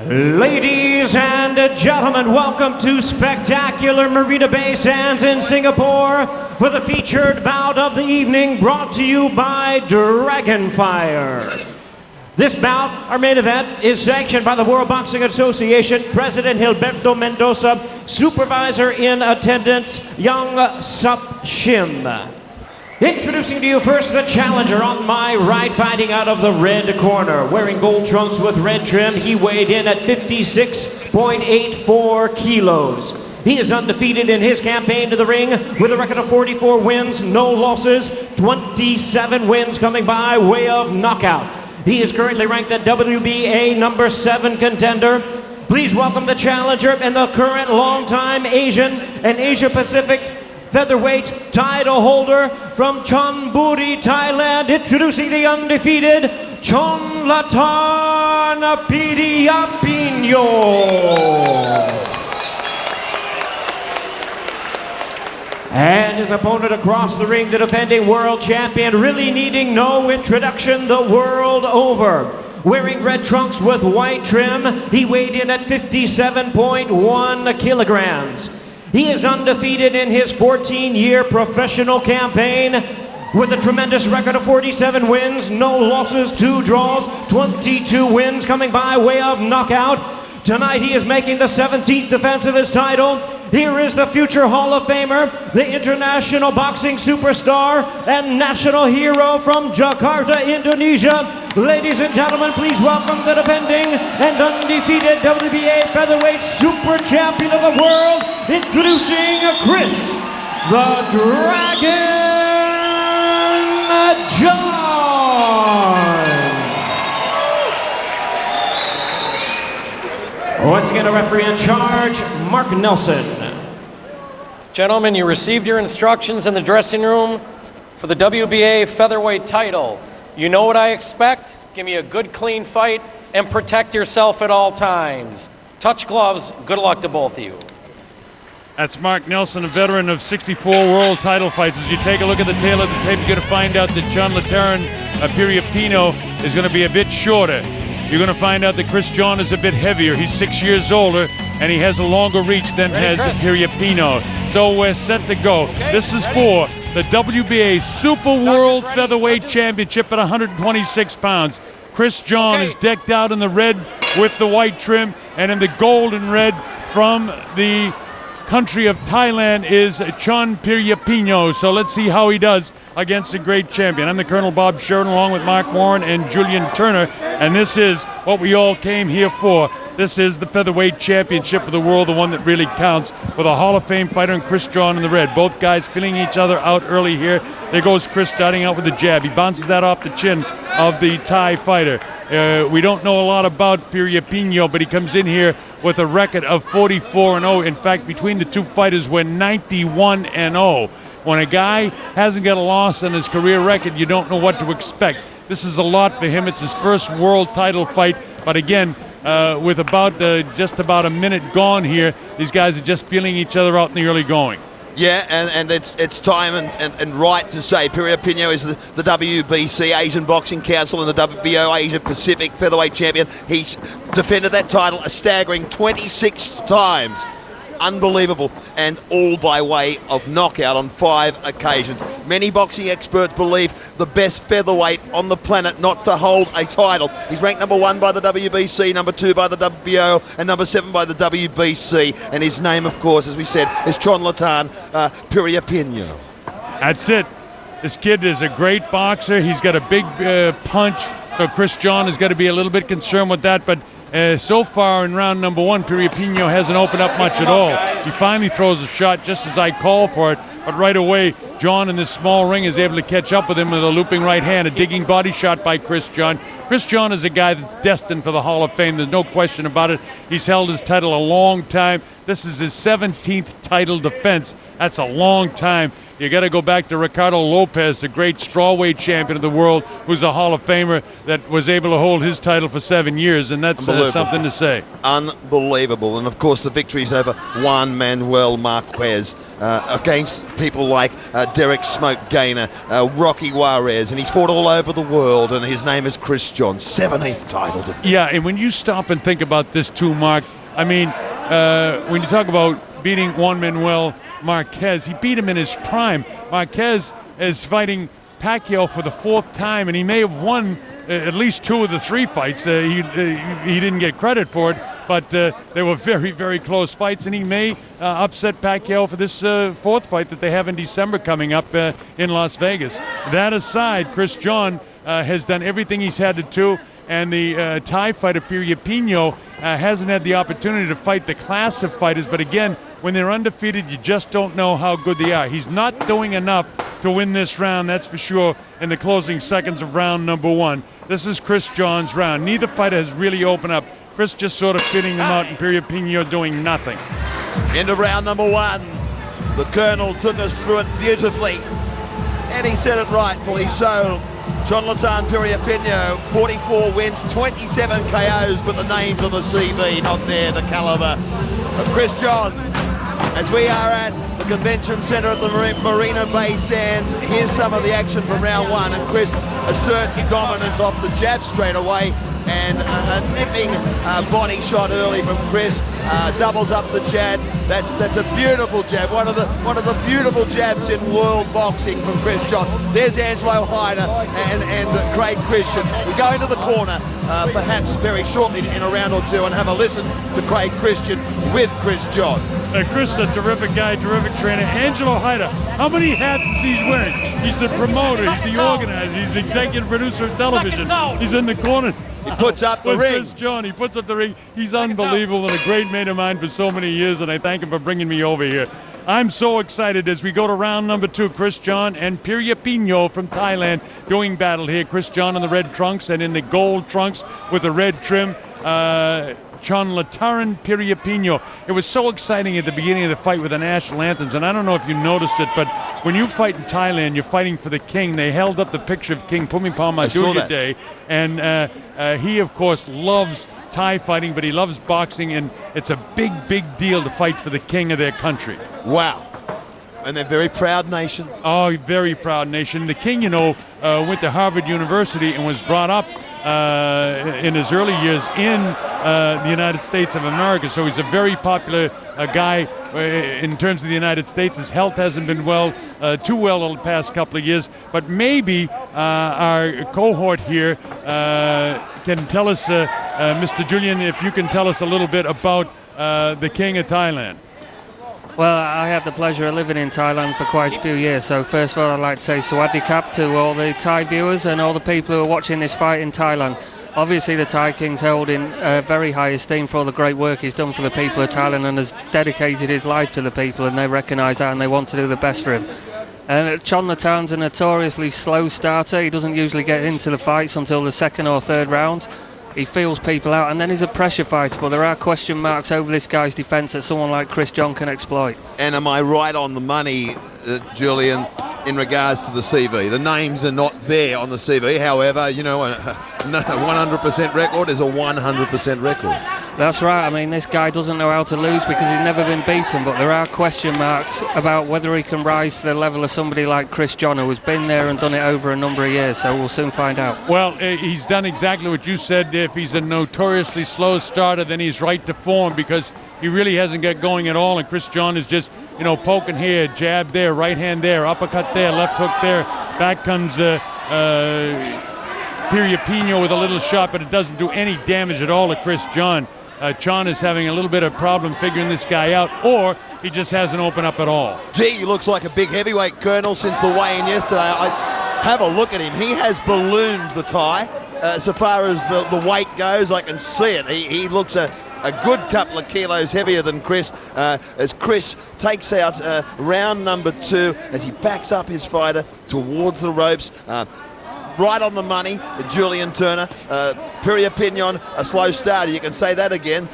Ladies and gentlemen, welcome to spectacular Marina Bay Sands in Singapore for the featured bout of the evening, brought to you by Dragonfire. This bout, our main event, is sanctioned by the World Boxing Association, President Gilberto Mendoza, supervisor in attendance, Young Sup Shim. Introducing to you first the challenger on my right, fighting out of the red corner. Wearing gold trunks with red trim, he weighed in at 56.84 kilos. He is undefeated in his campaign to the ring with a record of 44 wins, no losses, 27 wins coming by way of knockout. He is currently ranked at WBA number 7 contender. Please welcome the challenger and the current longtime Asian and Asia Pacific featherweight title holder from Chonburi, Thailand, introducing the undefeated Chonlatarn Piriyapinyo. And his opponent across the ring, the defending world champion, really needing no introduction the world over. Wearing red trunks with white trim, he weighed in at 57.1 kilograms. He is undefeated in his 14-year professional campaign with a tremendous record of 47 wins, no losses, 2 draws, 22 wins coming by way of knockout. Tonight he is making the 17th defense of his title. Here is the future Hall of Famer, the international boxing superstar and national hero from Jakarta, Indonesia. Ladies and gentlemen, please welcome the defending and undefeated WBA featherweight super champion of the world, introducing Chris the Dragon John. Once again, a referee in charge, Mark Nelson. Gentlemen, you received your instructions in the dressing room for the WBA featherweight title. You know what I expect? Give me a good, clean fight and protect yourself at all times. Touch gloves. Good luck to both of you. That's Mark Nelson, a veteran of 64 world title fights. As you take a look at the tail of the tape, you're going to find out that Chonlatarn Piriyapinyo is going to be a bit shorter. You're going to find out that Chris John is a bit heavier. He's 6 years older, and he has a longer reach than has Piriyapinyo. So we're set to go. Okay, this is for the WBA Super World Featherweight Championship at 126 pounds. Chris John is decked out in the red with the white trim, and in the gold and red from the country of Thailand is Chon Piriyapinyo. So let's see how he does against a great champion. I'm the Colonel Bob Sheridan, along with Mark Warren and Julian Turner, and this is what we all came here for. This is the featherweight championship of the world, the one that really counts, with a Hall of Fame fighter and Chris John in the red. Both guys filling each other out early here. There goes Chris, starting out with a jab. He bounces that off the chin of the Thai fighter. We don't know a lot about Piriyapinyo, but he comes in here with a record of 44-0. In fact, between the two fighters, we're 91-0. When a guy hasn't got a loss on his career record, you don't know what to expect. This is a lot for him. It's his first world title fight, but again, with just about a minute gone here, these guys are just feeling each other out in the early going. Yeah, and it's time and right to say Piriyapinyo is the WBC Asian Boxing Council and the WBO Asia Pacific Featherweight Champion. He's defended that title a staggering 26 times. Unbelievable, and all by way of knockout on 5 occasions. Many boxing experts believe the best featherweight on the planet not to hold a title. He's ranked number 1 by the WBC, number 2 by the WBO, and number 7 by the WBC. And his name, of course, as we said, is Chonlatarn Piriyapinyo. That's it. This kid is a great boxer. He's got a big punch, so Chris John has got to be a little bit concerned with that, but so far in round number 1, Piriyapinyo hasn't opened up much at all. He finally throws a shot just as I call for it, but right away, John in this small ring is able to catch up with him with a looping right hand, a digging body shot by Chris John. Chris John is a guy that's destined for the Hall of Fame. There's no question about it. He's held his title a long time. This is his 17th title defense. That's a long time. You got to go back to Ricardo Lopez, the great strawweight champion of the world, who's a Hall of Famer that was able to hold his title for 7 years, and that's something to say. Unbelievable. And of course the victories over Juan Manuel Marquez, against people like Derek Smoke Gaynor, Rocky Juarez, and he's fought all over the world, and his name is Chris John, 17th title defense. Yeah, and when you stop and think about this too, Mark, I mean, when you talk about beating Juan Manuel Marquez, he beat him in his prime. Marquez is fighting Pacquiao for the 4th time, and he may have won at least 2 of the 3 fights. He didn't get credit for it, but they were very, very close fights, and he may upset Pacquiao for this 4th fight that they have in December coming up in Las Vegas. That aside, Chris John has done everything he's had to do, and the Thai fighter Piriyapinyo hasn't had the opportunity to fight the class of fighters, but again, when they're undefeated, you just don't know how good they are. He's not doing enough to win this round, that's for sure, in the closing seconds of round number 1. This is Chris John's round. Neither fighter has really opened up. Chris just sort of fitting them out, and Piriyapinyo doing nothing. Into round number 1. The Colonel took us through it beautifully, and he said it rightfully so. Chonlatarn Piriyapinyo, 44 wins, 27 KOs, but the names on the CV not there, the caliber of Chris John. As we are at the Convention Centre at the Marina Bay Sands, here's some of the action from round 1, and Chris asserts dominance off the jab straight away, and a nipping body shot early from Chris, doubles up the jab. That's a beautiful jab, one of the beautiful jabs in world boxing from Chris John. There's Angelo Hyder and Craig Christian. We go into the corner, perhaps very shortly in a round or 2, and have a listen to Craig Christian with Chris John. Chris is a terrific guy, terrific trainer. Angelo Hyder, how many hats is he wearing? He's the promoter, he's the organizer, he's the executive producer of television. He's in the corner. He puts up the ring. Chris John, he puts up the ring. He's unbelievable and a great mate of mine for so many years, and I thank him for bringing me over here. I'm so excited as we go to round number 2. Chris John and Piriyapinyo from Thailand doing battle here. Chris John in the red trunks, and in the gold trunks with the red trim, Chonlatarn Piriyapinyo. It was so exciting at the beginning of the fight with the national anthems, and I don't know if you noticed it, but when you fight in Thailand, you're fighting for the king. They held up the picture of King Bhumibol Adulyadej, and he, of course, loves Thai fighting, but he loves boxing, and it's a big, big deal to fight for the king of their country. Wow. And they're a very proud nation. Oh, very proud nation. The king, you know, went to Harvard University and was brought up in his early years in the United States of America, so he's a very popular guy in terms of the United States. His health hasn't been too well over the past couple of years, but maybe our cohort here can tell us, Mr. Julian, if you can tell us a little bit about the King of Thailand. Well, I had the pleasure of living in Thailand for quite a few years, so first of all I'd like to say Sawadee Krap to all the Thai viewers and all the people who are watching this fight in Thailand. Obviously the Thai King's held in very high esteem for all the great work he's done for the people of Thailand, and has dedicated his life to the people, and they recognise that and they want to do the best for him. Chonlatarn's a notoriously slow starter. He doesn't usually get into the fights until the 2nd or 3rd round. He feels people out, and then he's a pressure fighter, but there are question marks over this guy's defence that someone like Chris John can exploit. And am I right on the money, Julian, in regards to the CV? The names are not there on the CV, however, you know, a 100% record is a 100% record. That's right. I mean, this guy doesn't know how to lose because he's never been beaten, but there are question marks about whether he can rise to the level of somebody like Chris John, who has been there and done it over a number of years, so we'll soon find out. Well, he's done exactly what you said. If he's a notoriously slow starter, then he's right to form, because he really hasn't got going at all, and Chris John is just, you know, poking here, jab there, right hand there, uppercut there, left hook there. Back comes Piriyapinyo with a little shot, but it doesn't do any damage at all to Chris John. Chon is having a little bit of problem figuring this guy out, or he just hasn't opened up at all. Gee, he looks like a big heavyweight, Colonel, since the weigh-in yesterday. I have a look at him. He has ballooned the Thai. So far as the weight goes, I can see it. He looks a good couple of kilos heavier than Chris, as Chris takes out round number 2 as he backs up his fighter towards the ropes. right on the money, Julian Turner. Piriyapinyo, a slow starter, you can say that again.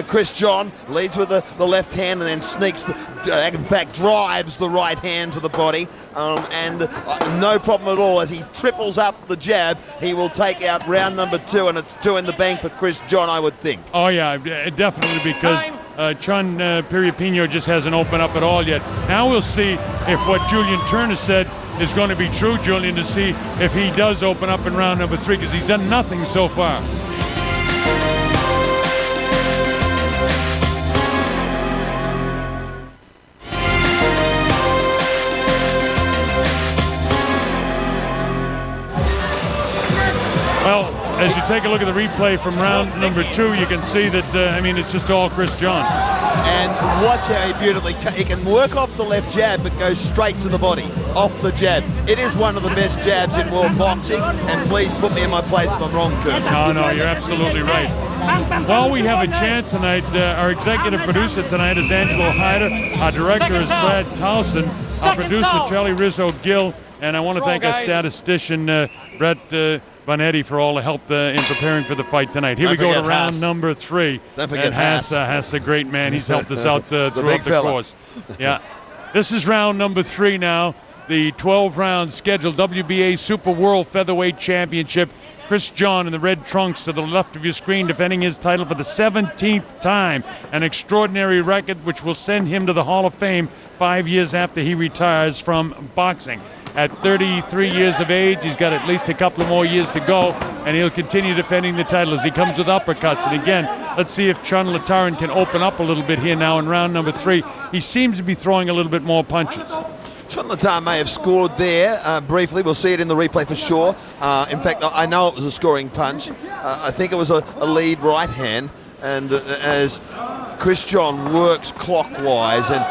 Chris John leads with the left hand and then sneaks, in fact drives the right hand to the body, and no problem at all as he triples up the jab. He will take out round number 2, and it's 2 in the bank for Chris John, I would think. Oh yeah, definitely, because Piriyapinyo just hasn't opened up at all yet. Now we'll see if what Julian Turner said is going to be true, Julian, to see if he does open up in round number 3, because he's done nothing so far. Well, as you take a look at the replay from round number 2, you can see that, I mean, it's just all Chris John. And watch how he beautifully, he can work off the left jab but goes straight to the body, off the jab. It is one of the best jabs in world boxing, and please put me in my place if I'm wrong, Kurt. No, you're absolutely right. Well, we have a chance tonight. Our executive producer tonight is Angelo Hyder. Our director is Brad Towson. Our producer, Charlie Rizzo-Gill. And I want to thank our statistician, Brett Bonetti, for all the help in preparing for the fight tonight. Here we go to round number 3. Don't forget Haas, a great man. He's helped us out throughout the course. Yeah. This is round number 3 now. The 12-round scheduled WBA Super World Featherweight Championship. Chris John in the red trunks to the left of your screen, defending his title for the 17th time. An extraordinary record which will send him to the Hall of Fame 5 years after he retires from boxing. At 33 years of age, he's got at least a couple of more years to go, and he'll continue defending the title as he comes with uppercuts. And again, let's see if Chonlatarn can open up a little bit here now in round number 3. He seems to be throwing a little bit more punches. Chonlatarn may have scored there briefly. We'll see it in the replay for sure. In fact, I know it was a scoring punch. I think it was a lead right hand, and as Chris John works clockwise and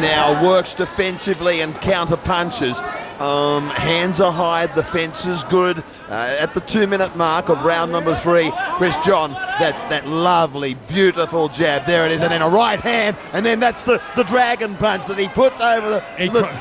now works defensively and counter punches. Hands are high, the fence is good. At the 2-minute mark of round number 3, Chris John, that lovely, beautiful jab. There it is, and then a right hand, and then that's the dragon punch that he puts over the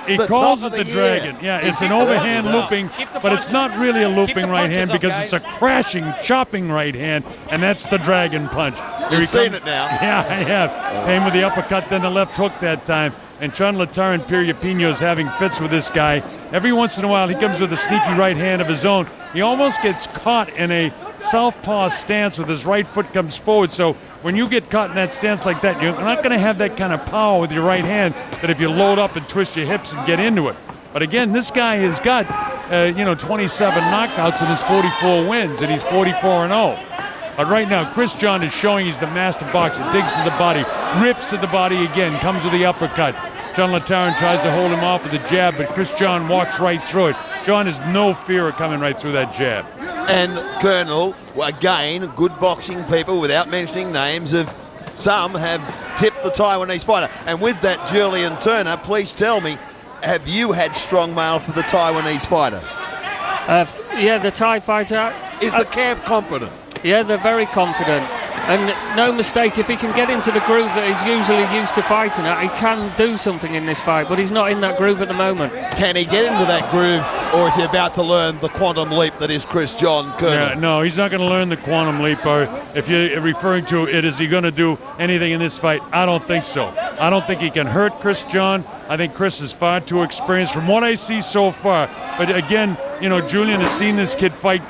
He calls it the dragon. Yeah, it's an overhand looping, but it's not really a looping right hand because it's a crashing, chopping right hand, and that's the dragon punch. You've seen it now. Yeah, I have. Came with the uppercut, then the left hook that time. And Chonlatarn Piriyapinyo is having fits with this guy. Every once in a while, he comes with a sneaky right hand of his own. He almost gets caught in a southpaw stance with his right foot comes forward. So when you get caught in that stance like that, you're not going to have that kind of power with your right hand that if you load up and twist your hips and get into it. But again, this guy has got, 27 knockouts in his 44 wins, and he's 44-0. But right now, Chris John is showing he's the master boxer. Digs to the body, rips to the body again, comes with the uppercut. Chonlatarn tries to hold him off with a jab, but Chris John walks right through it. John has no fear of coming right through that jab. And Colonel, again, good boxing people, without mentioning names, some have tipped the Taiwanese fighter. And with that, Julian Turner, please tell me, have you had strong mail for the Taiwanese fighter? Yeah, the Thai fighter. Is the camp confident? Yeah, they're very confident. And no mistake, if he can get into the groove that he's usually used to fighting at, he can do something in this fight, but he's not in that groove at the moment. Can he get into that groove, or is he about to learn the quantum leap that is Chris John, Colonel? Yeah, no, he's not going to learn the quantum leap. Or if you're referring to it, is he going to do anything in this fight? I don't think so. I don't think he can hurt Chris John. I think Chris is far too experienced from what I see so far. But again, Julian has seen this kid fight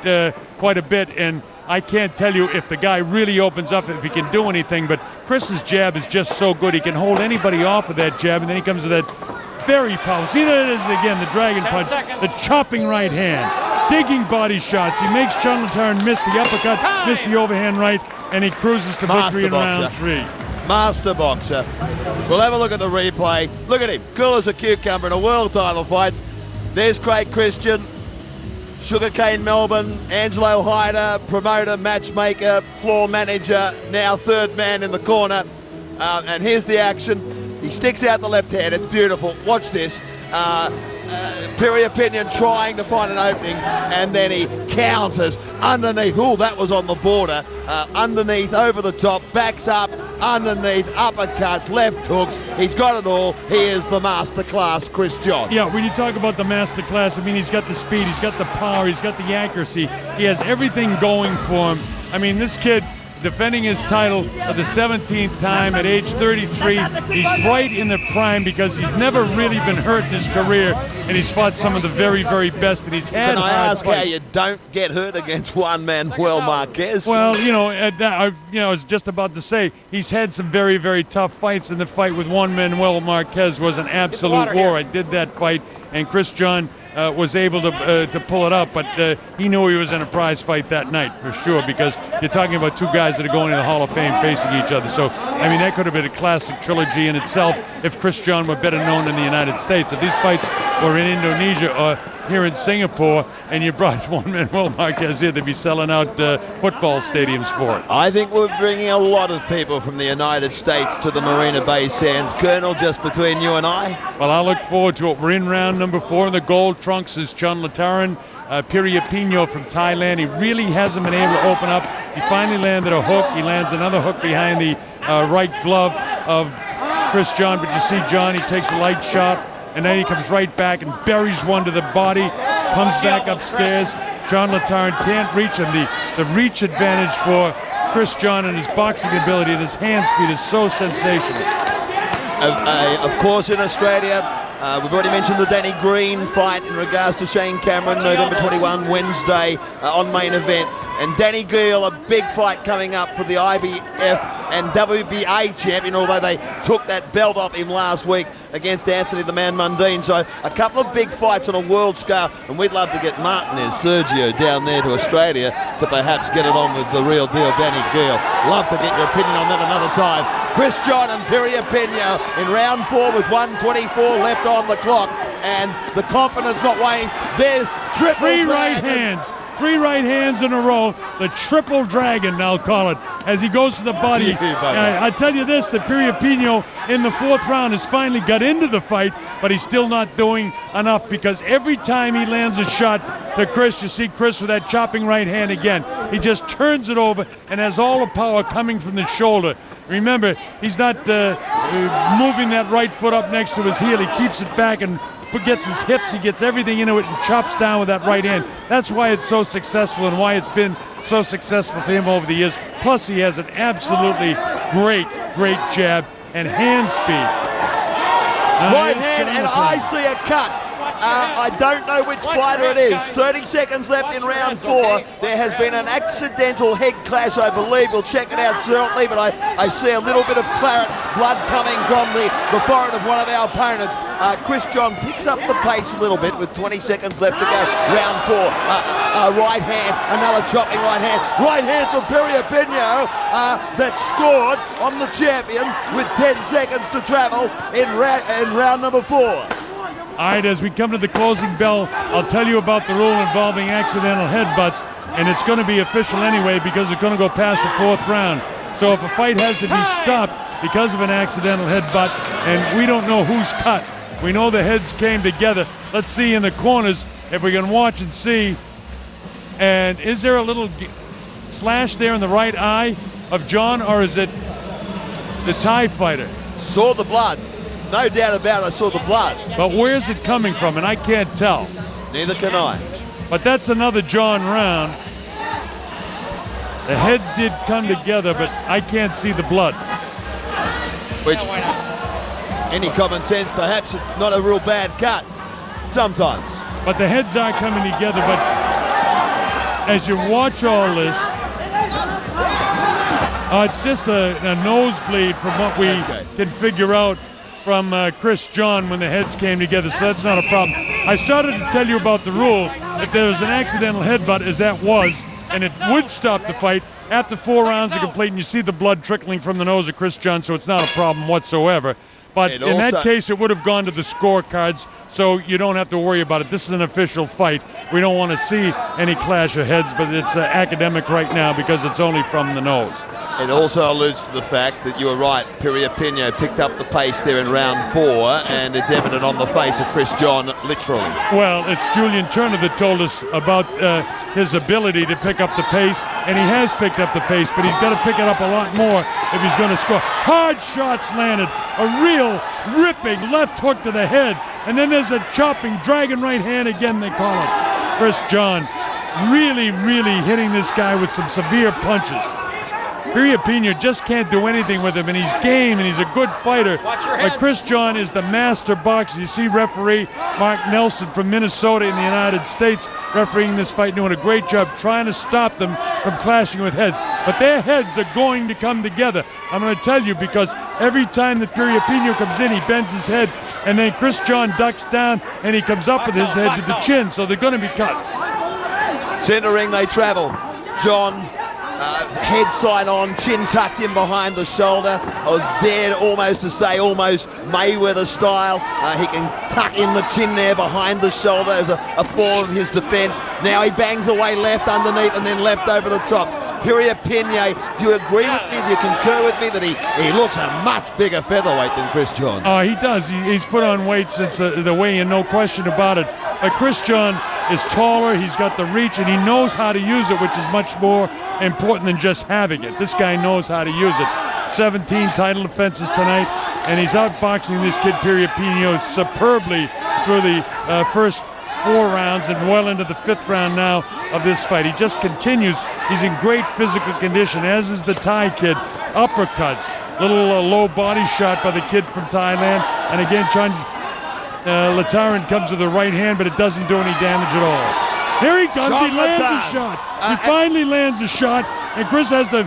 quite a bit, and I can't tell you if the guy really opens up, if he can do anything, but Chris's jab is just so good. He can hold anybody off with that jab, and then he comes to that very powerful. See, there it is again, the dragon punch, the chopping right hand, digging body shots. He makes Chonlatarn miss the uppercut, miss the overhand right, and he cruises to victory in round 3. Master boxer. We'll have a look at the replay. Look at him, cool as a cucumber in a world title fight. There's Craig Christian. Sugarcane Melbourne, Angelo Hyder, promoter, matchmaker, floor manager, now third man in the corner. And here's the action. He sticks out the left hand. It's beautiful. Watch this. Piriyapinyo trying to find an opening, and then he counters underneath. Oh, that was on the border. Underneath, over the top, backs up, underneath, uppercuts, left hooks. He's got it all. He is the masterclass, Chris John. Yeah, when you talk about the masterclass, I mean, he's got the speed, he's got the power, he's got the accuracy. He has everything going for him. I mean, this kid defending his title for the 17th time at age 33. He's right in the prime because he's never really been hurt in his career, and he's fought some of the very, very best, and he's had Can I hard ask fights. how you don't get hurt against Juan Manuel Marquez? Well, I was just about to say, he's had some very, very tough fights, and the fight with Juan Manuel Marquez was an absolute war. I did that fight, and Chris John was able to pull it up, but he knew he was in a prize fight that night for sure, because you're talking about two guys that are going to the Hall of Fame facing each other. So, I mean, that could have been a classic trilogy in itself if Chris John were better known in the United States. If these fights were in Indonesia or here in Singapore, and you brought Juan Manuel Marquez here, they'd be selling out football stadiums for it. I think we're bringing a lot of people from the United States to the Marina Bay Sands. Colonel, just between you and I. Well, I look forward to it. We're in round number 4, and the gold trunks is Chonlatarn. Piriyapinyo from Thailand. He really hasn't been able to open up. He finally landed a hook. He lands another hook behind the right glove of Chris John, but you see John, he takes a light shot, and then he comes right back and buries one to the body, comes back upstairs. Chonlatarn can't reach him. The reach advantage for Chris John and his boxing ability and his hand speed is so sensational. Of course, in Australia, we've already mentioned the Danny Green fight in regards to Shane Cameron, November 21, Wednesday, on main event. And Danny Gill, a big fight coming up for the IBF and WBA champion, although they took that belt off him last week against Anthony the Man Mundine. So a couple of big fights on a world scale, and we'd love to get Martinez, Sergio, down there to Australia to perhaps get it on with the real deal, Danny Gill. Love to get your opinion on that another time. Chris John and Piriyapinyo in round 4 with 1:24 left on the clock, and the confidence not waning. There's triple Three dragon. right hands. 3 right hands in a row, the triple dragon, I'll call it, as he goes to the body. I tell you this, that Piriyapinyo in the 4th round has finally got into the fight, but he's still not doing enough, because every time he lands a shot to Chris, you see Chris with that chopping right hand again. He just turns it over and has all the power coming from the shoulder. Remember, he's not moving that right foot up next to his heel. He keeps it back and gets his hips, he gets everything into it and chops down with that right hand. That's why it's so successful and why it's been so successful for him over the years. Plus, he has an absolutely great jab and hand speed. Right hand, and I see a cut. I don't know which fighter it is. 30 seconds left in round 4. There has been an accidental head clash, I believe. We'll check it out certainly, but I see a little bit of claret, blood coming from the forehead of one of our opponents. Chris John picks up the pace a little bit with 20 seconds left to go. Round 4. Right hand, another chopping right hand. Right hand from Piriyapinyo that scored on the champion with 10 seconds to travel in round number 4. All right, as we come to the closing bell, I'll tell you about the rule involving accidental headbutts, and it's going to be official anyway because it's going to go past the 4th round. So if a fight has to be stopped because of an accidental headbutt, and we don't know who's cut, we know the heads came together. Let's see in the corners if we can watch and see. And is there a little slash there in the right eye of John, or is it the Thai fighter? Saw the blood. No doubt about it, I saw the blood. But where's it coming from? And I can't tell. Neither can I. But that's another John round. The heads did come together, but I can't see the blood. Which, any common sense, perhaps not a real bad cut. Sometimes. But the heads are coming together. But as you watch all this, it's just a nosebleed from what we can figure out from Chris John when the heads came together, so that's not a problem. I started to tell you about the rule. If there was an accidental headbutt, as that was, and it would stop the fight, after 4 rounds are complete, and you see the blood trickling from the nose of Chris John, so it's not a problem whatsoever. But in that case, it would have gone to the scorecards, so you don't have to worry about it. This is an official fight. We don't want to see any clash of heads, but it's academic right now because it's only from the nose. It also alludes to the fact that you were right. Piriyapinyo picked up the pace there in round 4, and it's evident on the face of Chris John, literally. Well, it's Julian Turner that told us about his ability to pick up the pace, and he has picked up the pace, but he's got to pick it up a lot more if he's going to score. Hard shots landed, a real ripping left hook to the head, and then there's a chopping dragon right hand again, they call it. Chris John really hitting this guy with some severe punches. Piriyapinyo just can't do anything with him, and he's game, and he's a good fighter. But Chris John is the master boxer. You see referee Mark Nelson from Minnesota in the United States refereeing this fight, doing a great job trying to stop them from clashing with heads. But their heads are going to come together. I'm going to tell you, because every time that Piriyapinyo comes in, he bends his head, and then Chris John ducks down, and he comes up with his head to the chin, so they're going to be cuts. Center ring they travel. John, head side on, chin tucked in behind the shoulder. I was dared almost to say almost Mayweather style. He can tuck in the chin there behind the shoulder as a form of his defense. Now he bangs away left underneath and then left over the top. Piriyapinyo, do you agree with me? Do you concur with me that he looks a much bigger featherweight than Chris John? Oh, he does. He's put on weight since the weigh-in, no question about it. But Chris John is taller, he's got the reach, and he knows how to use it, which is much more important than just having it. This guy knows how to use it. 17 title defenses tonight, and he's outboxing this kid Piriyapinyo superbly through the first 4 rounds and well into the 5th round now of this fight. He just continues. He's in great physical condition, as is the Thai kid. Uppercuts, little low body shot by the kid from Thailand, and again Chonlatarn comes with the right hand, but it doesn't do any damage at all. Here he comes, he lands a shot. He finally lands a shot, and Chris has to,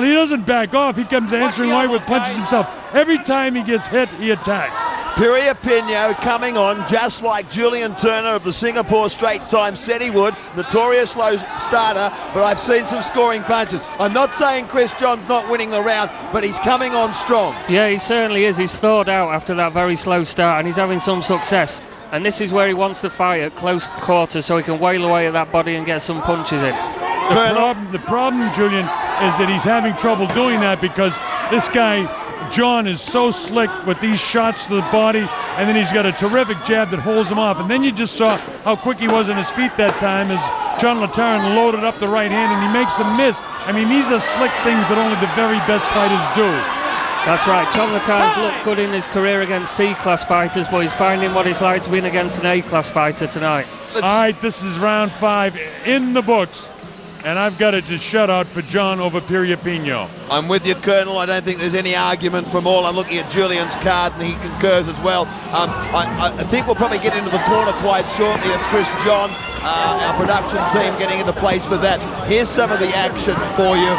he doesn't back off. He comes answering right with punches himself. Every time he gets hit, he attacks. Piriyapinyo coming on just like Julian Turner of the Singapore Straight Times said he would. Notorious slow starter, but I've seen some scoring punches. I'm not saying Chris John's not winning the round, but he's coming on strong. Yeah, he certainly is. He's thawed out after that very slow start, and he's having some success. And this is where he wants to fight at close quarters, so he can wail away at that body and get some punches in. The problem, Julian, is that he's having trouble doing that because this guy John is so slick with these shots to the body, and then he's got a terrific jab that holds him off. And then you just saw how quick he was on his feet that time as Chonlatarn loaded up the right hand, and he makes a miss. I mean, these are slick things that only the very best fighters do. That's right. Chonlatarn's looked good in his career against C-class fighters, but he's finding what it's like to win against an A-class fighter tonight. All right, this is round 5 in the books. And I've got it to shutout for John over Piriyapinyo. I'm with you, Colonel. I don't think there's any argument from all. I'm looking at Julian's card, and he concurs as well. I think we'll probably get into the corner quite shortly of Chris John, our production team getting into place for that. Here's some of the action for you.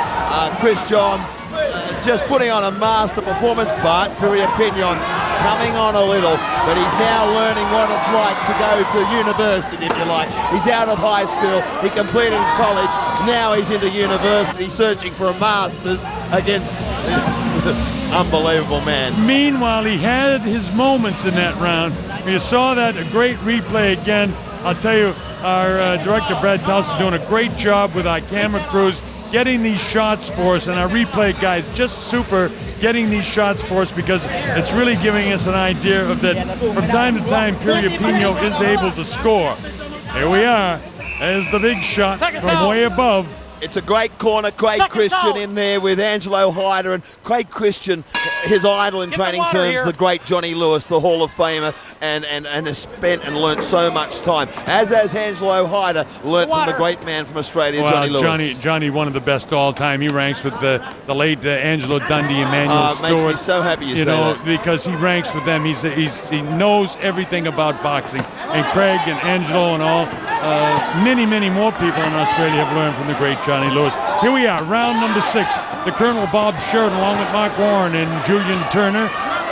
Chris John just putting on a master performance, but Piriyapinyo coming on a little, but he's now learning what it's like to go to university, if you like. He's out of high school, he completed college, now he's into university searching for a master's against unbelievable man. Meanwhile, he had his moments in that round. You saw that, a great replay again. I'll tell you, our director Brad Towson is doing a great job with our camera crews getting these shots for us, and our replay guys just super getting these shots for us because it's really giving us an idea of that from time to time Piriyapinyo is able to score. Here we are. There's the big shot from way above. It's a great corner. Craig Christian in there with Angelo Hyder, and Craig Christian, his idol in training terms, the great Johnny Lewis, the Hall of Famer, and has spent and learnt so much time, as has Angelo Hyder, learnt from the great man from Australia, Johnny Lewis. Johnny, one of the best all time. He ranks with the late Angelo Dundee and Manuel Stewart. Makes me so happy you say that. Because he ranks with them. He knows everything about boxing. And Craig and Angelo and all, many more people in Australia have learned from the great Johnny Lewis. Here we are, round number 6. The Colonel Bob Sheridan along with Mark Warren and Julian Turner.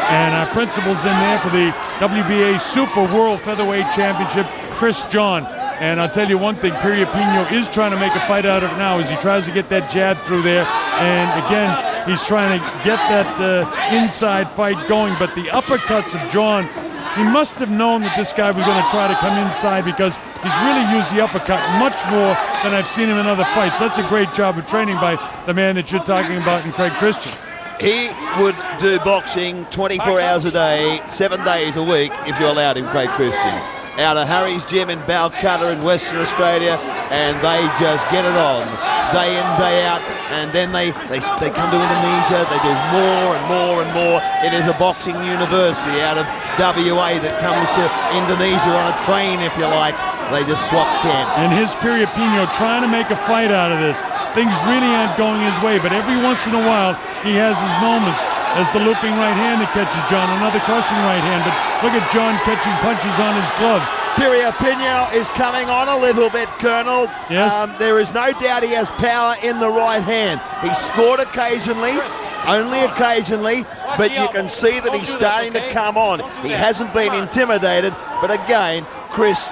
And our principals in there for the WBA Super World Featherweight Championship, Chris John. And I'll tell you one thing, Piriyapinyo is trying to make a fight out of it now as he tries to get that jab through there. And again, he's trying to get that inside fight going. But the uppercuts of John He must have known that this guy was going to try to come inside because he's really used the uppercut much more than I've seen him in other fights. That's a great job of training by the man that you're talking about in Craig Christian. He would do boxing 24 hours a day, 7 days a week, if you allowed him, Craig Christian. Out of Harry's gym in Balcutta in Western Australia, and they just get it on day in, day out, and then they come to Indonesia, they do more and more and more. It is a boxing university out of WA that comes to Indonesia on a train, if you like. They just swap camps. And his Piriyapinyo trying to make a fight out of this. Things really aren't going his way, but every once in a while he has his moments. As the looping right hand that catches John, another crushing right hand, but look at John catching punches on his gloves. Piriyapinyo is coming on a little bit, Colonel. Yes. There is no doubt he has power in the right hand. He's scored occasionally, only occasionally, but you can see that he's starting to come on. He hasn't been intimidated, but again, Chris,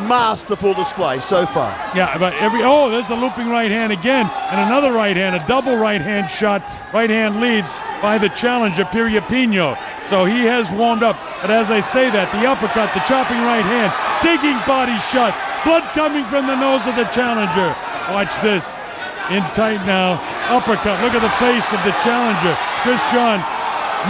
masterful display so far. Yeah, but there's the looping right hand again, and another right hand, a double right hand shot. Right hand leads by the challenger, Piriyapinyo. So he has warmed up. But as I say that, the uppercut, the chopping right hand, digging body shot, blood coming from the nose of the challenger. Watch this. In tight now, uppercut. Look at the face of the challenger. Chris John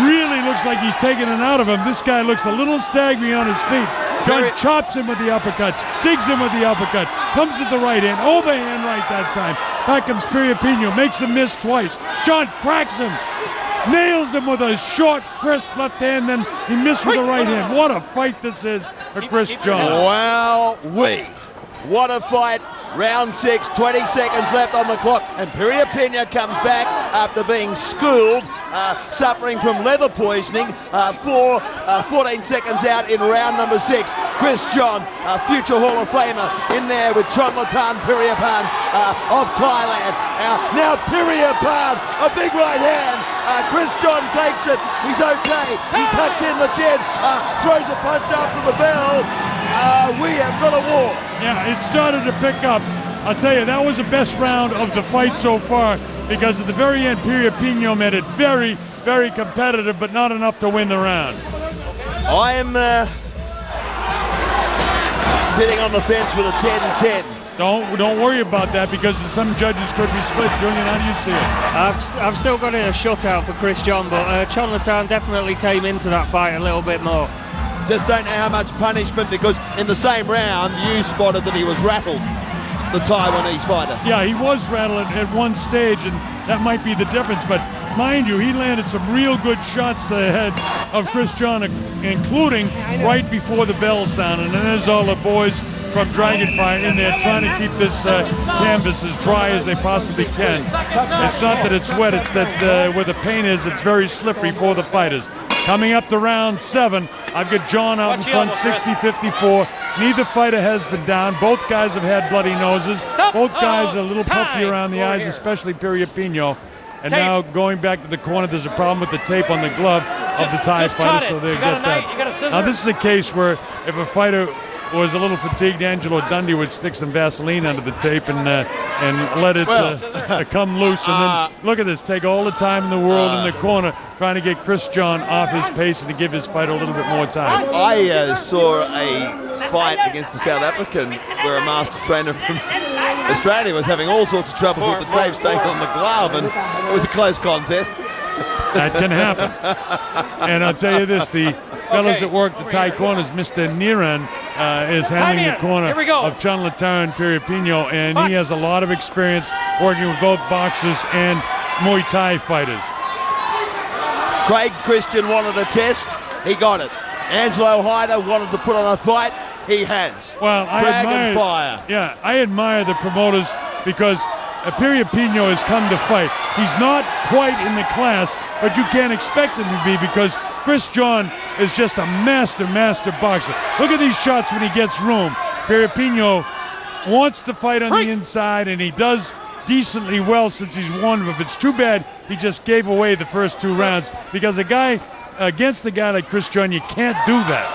really looks like he's taking it out of him. This guy looks a little staggering on his feet. John chops him with the uppercut, digs him with the uppercut, comes with the right hand, overhand right that time. Back comes Piriyapinyo, makes him miss twice. John cracks him, nails him with a short, crisp left hand, then he missed with the right hand. What a fight this is for Chris John. Wow-wee. What a fight. Round 6, 20 seconds left on the clock, and Piriyapinyo comes back after being schooled, suffering from leather poisoning, 14 seconds out in round number 6. Chris John, future Hall of Famer, in there with Chonlatarn Piriyapinyo of Thailand. Now Piriyapinyo, a big right hand. Chris John takes it. He's okay. He tucks in the chin, throws a punch after the bell. We have got a war. Yeah, it started to pick up. I'll tell you, that was the best round of the fight so far because at the very end, Piriyapinyo made it very, very competitive, but not enough to win the round. I am sitting on the fence with a 10-10. Don't worry about that because some judges could be split. Julian, how do you see it? I've still got it a shutout for Chris John, but Chonlatarn definitely came into that fight a little bit more. Just don't know how much punishment, because in the same round you spotted that he was rattled, the Taiwanese fighter. Yeah, he was rattled at one stage, and that might be the difference. But mind you, he landed some real good shots to the head of Chris John, including right before the bell sounded. And there's all the boys from Dragonfire in there trying to keep this canvas as dry as they possibly can. It's not that it's wet, it's that where the paint is, it's very slippery for the fighters. Coming up to round 7, I've got John out in front, 60-54. Neither fighter has been down. Both guys have had bloody noses. Both guys are a little puffy around the eyes, especially Piriyapinyo. And now going back to the corner, there's a problem with the tape on the glove of the Thai fighter, so they get that. Now this is a case where if a fighter was a little fatigued, Angelo Dundee would stick some Vaseline under the tape and let it come loose. And then look at this, take all the time in the world in the corner trying to get Chris John off his pace and to give his fighter a little bit more time. I saw a fight against the South African where a master trainer from Australia was having all sorts of trouble with the tape staying on the glove, and it was a close contest. That can happen. And I'll tell you this, the fellows that work the Thai corners, Mr. Niran is handling the corner of Chonlatarn Piriyapinyo, and he has a lot of experience working with both boxers and Muay Thai fighters. Craig Christian wanted a test, he got it. Angelo Hyder wanted to put on a fight, he has. Well, I admire the promoters because Piriyapinyo has come to fight. He's not quite in the class, but you can't expect him to be because Chris John is just a master boxer. Look at these shots when he gets room. Piriyapinyo wants to fight on the inside, and he does decently well since he's won, but it's too bad he just gave away the first 2 rounds because against a guy like Chris John, you can't do that.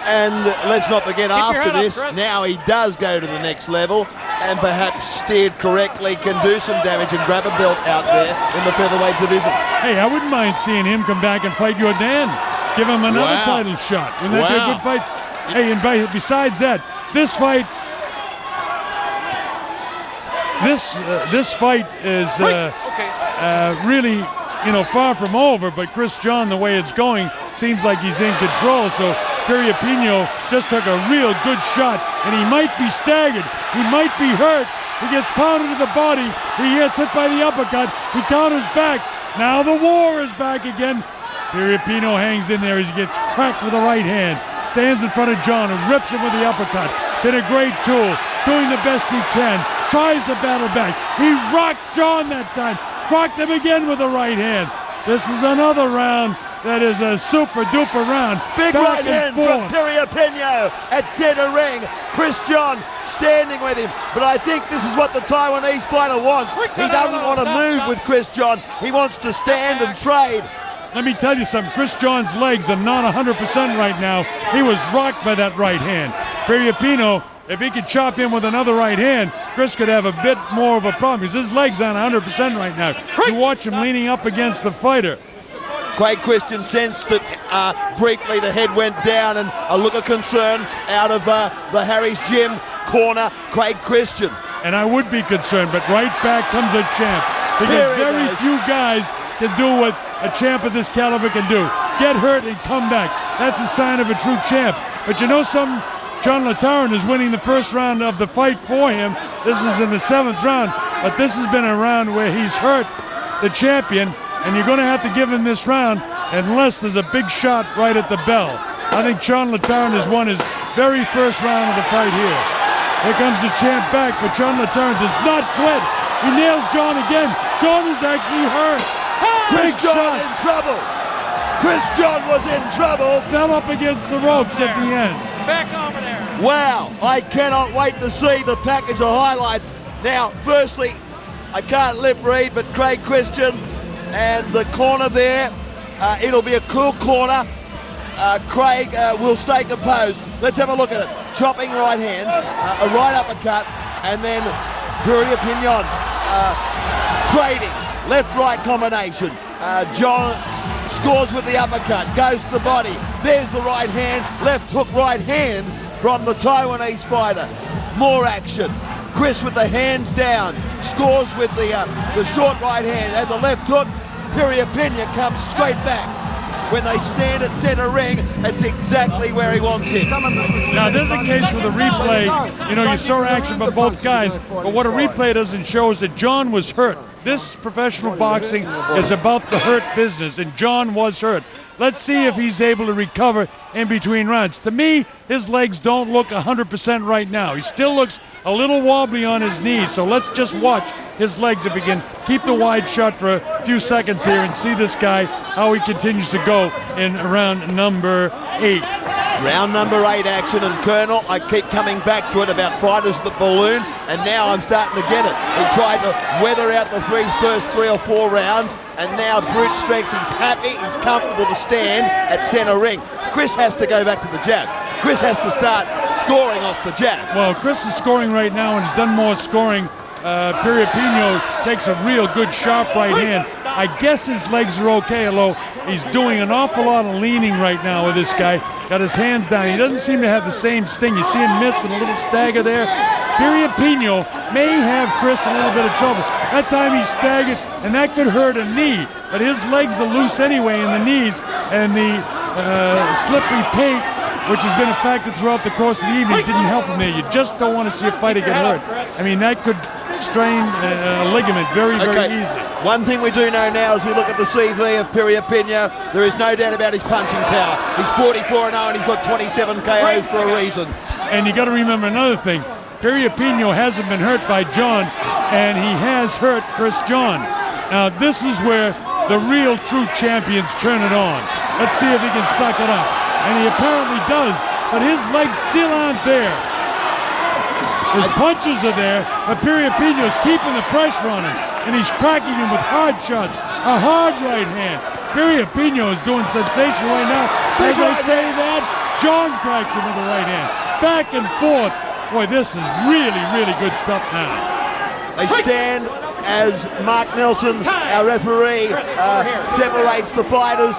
And let's not forget, after this, now he does go to the next level and perhaps steered correctly can do some damage and grab a belt out there in the featherweight division. Hey, I wouldn't mind seeing him come back and fight Jordan. Give him another Wow. title shot. Wouldn't that be a Wow. good fight? Hey, and besides that, this fight is really, far from over, but Chris John, the way it's going, seems like he's in control. So Piriyapinyo just took a real good shot, and he might be staggered. He might be hurt. He gets pounded to the body. He gets hit by the uppercut. He counters back. Now the war is back again. Piriyapinyo hangs in there as he gets cracked with the right hand. Stands in front of John and rips him with the uppercut. Been a great tool. Doing the best he can. Tries to battle back. He rocked John that time. Rocked him again with the right hand. This is another round that is a super duper round. Big Back right and hand from forth. Piriyapinyo at center ring. Chris John standing with him. But I think this is what the Taiwanese fighter wants. He doesn't want to move with Chris John. He wants to stand and trade. Let me tell you something. Chris John's legs are not 100% right now. He was rocked by that right hand. Piriyapinyo, if he could chop in with another right hand, Chris could have a bit more of a problem because his legs aren't 100% right now. You watch him leaning up against the fighter. Craig Christian sensed that briefly the head went down and a look of concern out of the Harry's Gym corner, Craig Christian. And I would be concerned, but right back comes a champ. Here Because he very goes. few guys can do what a champ of this caliber can do. Get hurt and come back. That's a sign of a true champ. But you know something? Chonlatarn is winning the first round of the fight for him. This is in the 7th round, but this has been a round where he's hurt the champion, and you're going to have to give him this round unless there's a big shot right at the bell. I think Chonlatarn has won his very first round of the fight here. Here comes the champ back, but Chonlatarn does not quit. He nails John again. John is actually hurt. Chris Big John shot. in trouble. Chris John was in trouble. Fell up against the ropes at the end. Back over there. Wow, I cannot wait to see the package of highlights. Now, firstly, I can't lip read, but Craig Christian and the corner there, it'll be a cool corner. Craig will stay composed. Let's have a look at it. Chopping right hands, a right uppercut, and then Piriyapinyo trading, left-right combination. John scores with the uppercut, goes to the body. There's the right hand, left hook right hand from the Taiwanese fighter. More action. Chris with the hands down, scores with the short right hand and the left hook. Piriyapinyo comes straight back. When they stand at center ring, that's exactly where he wants it. Now, there's a case with a replay. You saw action by both guys, but what a replay doesn't show is that John was hurt. This professional boxing is about the hurt business, and John was hurt. Let's see if he's able to recover in between rounds. To me, his legs don't look 100% right now. He still looks a little wobbly on his knees, so let's just watch his legs if he can keep the wide shut for a few seconds here and see this guy, how he continues to go in round number 8. Round number 8 action, and Colonel, I keep coming back to it about fighters at the balloon, and now I'm starting to get it. He tried to weather out the first 3 or 4 rounds, and now brute strength, he's happy, he's comfortable to stand at center ring. Chris has to go back to the jab. Chris has to start scoring off the jab. Well, Chris is scoring right now, and he's done more scoring. Piriyapinyo takes a real good sharp right hand. I guess his legs are okay, although he's doing an awful lot of leaning right now with this guy. Got his hands down. He doesn't seem to have the same sting. You see him miss and a little stagger there. Piriyapinyo may have Chris in a little bit of trouble. That time he staggered, and that could hurt a knee. But his legs are loose anyway in the knees, and the slippery paint, which has been a factor throughout the course of the evening, didn't help him there. You just don't want to see a fighter get hurt. I mean, that could strain a ligament very easily. One thing we do know now as we look at the CV of Piriyapinyo, there is no doubt about his punching power. He's 44-0 and he's got 27 KOs for a reason. And you got to remember another thing. Piriyapinyo hasn't been hurt by John, and he has hurt Chris John. Now, this is where the real true champions turn it on. Let's see if he can suck it up. And he apparently does, but his legs still aren't there. His punches are there, but Piriyapinyo is keeping the pressure on him, and he's cracking him with hard shots, a hard right hand. Piriyapinyo is doing sensational right now. As I say that, John cracks him with the right hand. Back and forth. Boy, this is really good stuff now. They stand as Mark Nelson, our referee, separates the fighters.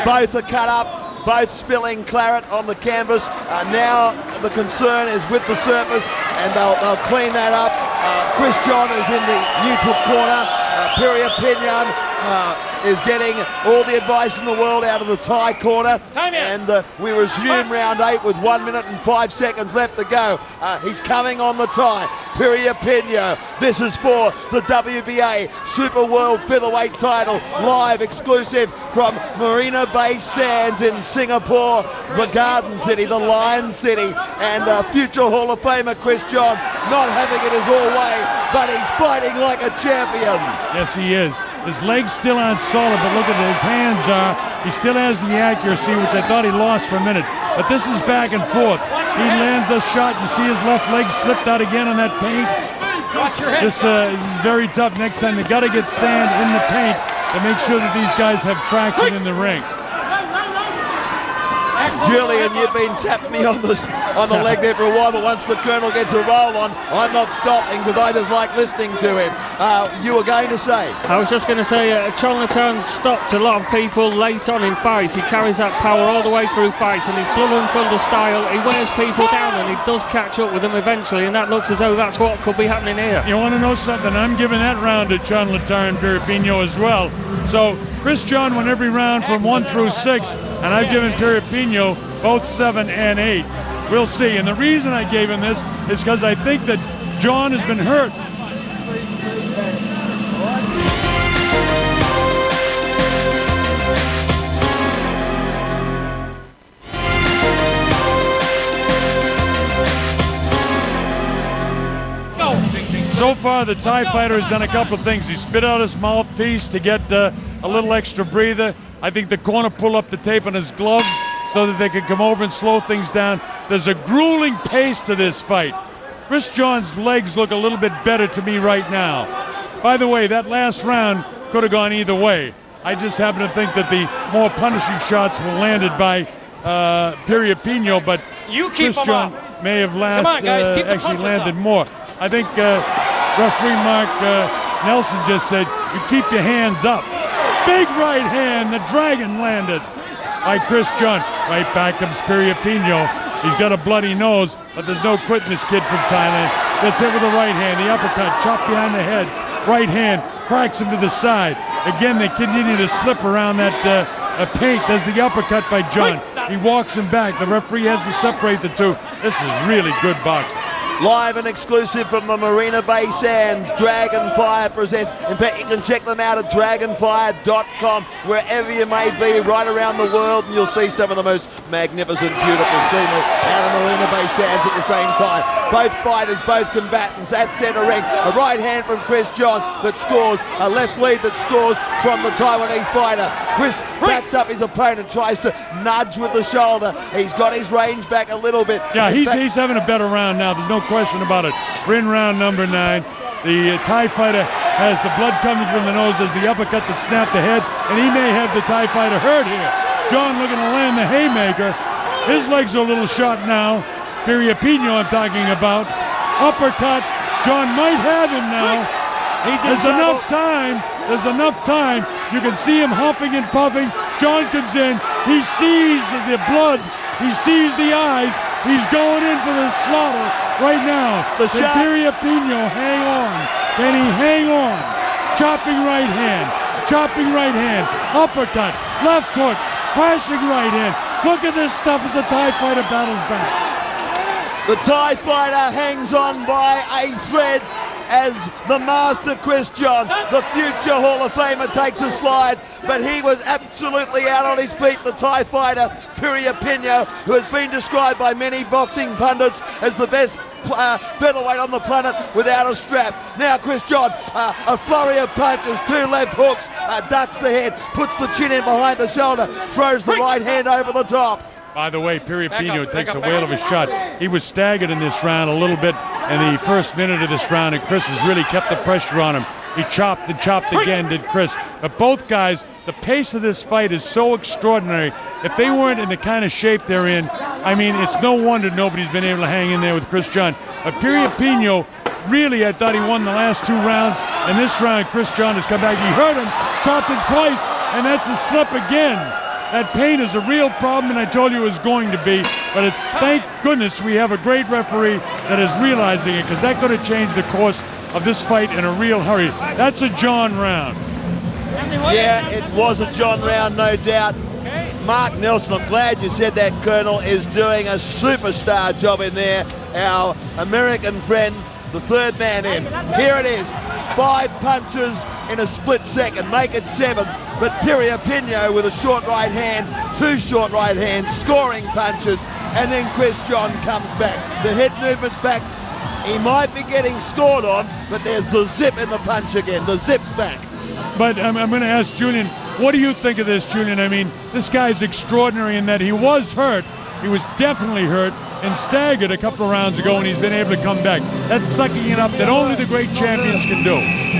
Both are cut up, both spilling claret on the canvas. Now the concern is with the surface, and they'll clean that up. Chris John is in the neutral corner. Piriyapinyo is getting all the advice in the world out of the Thai corner. And we resume round 8 with 1 minute and 5 seconds left to go. He's coming on the Thai. Piriyapinyo. This is for the WBA Super World Featherweight title. Live exclusive from Marina Bay Sands in Singapore, the Garden City, the Lion City. And future Hall of Famer Chris John not having it his all way, but he's fighting like a champion. Yes, he is. His legs still aren't solid, but look at his hands are. He still has the accuracy, which I thought he lost for a minute. But this is back and forth. He lands a shot. You see his left leg slipped out again on that paint. This is very tough. Next time, they got to get sand in the paint to make sure that these guys have traction in the ring. Julian, you've been tapping me on the leg there for a while, but once the Colonel gets a roll on, I'm not stopping because I just like listening to him. You were going to say? I was just going to say, Chonlatarn stopped a lot of people late on in fights. He carries that power all the way through fights, and his blood and thunder style, he wears people down, and he does catch up with them eventually, and that looks as though that's what could be happening here. You want to know something? I'm giving that round to Chonlatarn and Piriyapinyo as well. So Chris John won every round from 1 through 6, and I've given Piriyapinyo both 7 and 8. We'll see. And the reason I gave him this is because I think that John has been hurt. So far, the Thai fighter has done a couple of things. He spit out his mouthpiece to get a little extra breather. I think the corner pulled up the tape on his glove so that they could come over and slow things down. There's a grueling pace to this fight. Chris John's legs look a little bit better to me right now. By the way, that last round could have gone either way. I just happen to think that the more punishing shots were landed by Piriyapinyo, but Chris John may have actually landed more. I think referee Mark Nelson just said, you keep your hands up. Big right hand, the dragon landed by Chris John. Right back comes Piriyapinyo. He's got a bloody nose, but there's no quitting this kid from Thailand. Gets hit with the right hand, the uppercut, chop behind the head. Right hand, cracks him to the side. Again, they continue to slip around that paint. There's the uppercut by John. He walks him back. The referee has to separate the two. This is really good boxing. Live and exclusive from the Marina Bay Sands, Dragonfire presents. In fact, you can check them out at dragonfire.com, wherever you may be, right around the world, and you'll see some of the most magnificent, beautiful scenery out of Marina Bay Sands at the same time. Both fighters, both combatants at centre ring. A right hand from Chris John that scores, a left lead that scores from the Taiwanese fighter. Chris backs up his opponent, tries to nudge with the shoulder. He's got his range back a little bit. Yeah, he's having a better round now. There's no question about it. We're in round number 9. The Thai fighter has the blood coming from the nose as the uppercut that snapped the head, and he may have the Thai fighter hurt here. John looking to land the haymaker. His legs are a little shot now. Piriyapinyo I'm talking about. Uppercut. John might have him now. There's enough time. There's enough time. You can see him huffing and puffing. John comes in. He sees the blood. He sees the eyes. He's going in for the slaughter right now. Can Piriyapinyo hang on? Can he hang on? Chopping right hand. Chopping right hand. Uppercut. Left hook. Crashing right hand. Look at this stuff as the Thai fighter battles back. The Thai fighter hangs on by a thread as the master Chris John, the future Hall of Famer, takes a slide, but he was absolutely out on his feet, the Thai fighter, Piriyapinyo, who has been described by many boxing pundits as the best featherweight on the planet without a strap. Now Chris John, a flurry of punches, 2 left hooks, ducks the head, puts the chin in behind the shoulder, throws the right hand over the top. By the way, Piriyapinyo takes a whale of a shot. He was staggered in this round a little bit in the first minute of this round, and Chris has really kept the pressure on him. He chopped and chopped again, did Chris. But both guys, the pace of this fight is so extraordinary. If they weren't in the kind of shape they're in, I mean, it's no wonder nobody's been able to hang in there with Chris John. But Piriyapinyo really, I thought he won the last 2 rounds. And this round, Chris John has come back. He hurt him, chopped him twice, and that's a slip again. That pain is a real problem, and I told you it was going to be. But it's, thank goodness, we have a great referee that is realizing it, because that could have changed the course of this fight in a real hurry. That's a John round. Yeah, it was a John round, no doubt. Mark Nelson, I'm glad you said that, Colonel, is doing a superstar job in there. Our American friend, the third man in. Here it is, 5 punches in a split second, make it 7. But Piriyapinyo with a short right hand, 2 short right hands, scoring punches, and then Chris John comes back. The head movement's back. He might be getting scored on, but there's the zip in the punch again. The zip's back. But I'm going to ask Julian, what do you think of this, Julian? I mean, this guy's extraordinary in that he was hurt. He was definitely hurt and staggered a couple of rounds ago, and he's been able to come back. That's sucking it up that only the great champions can do.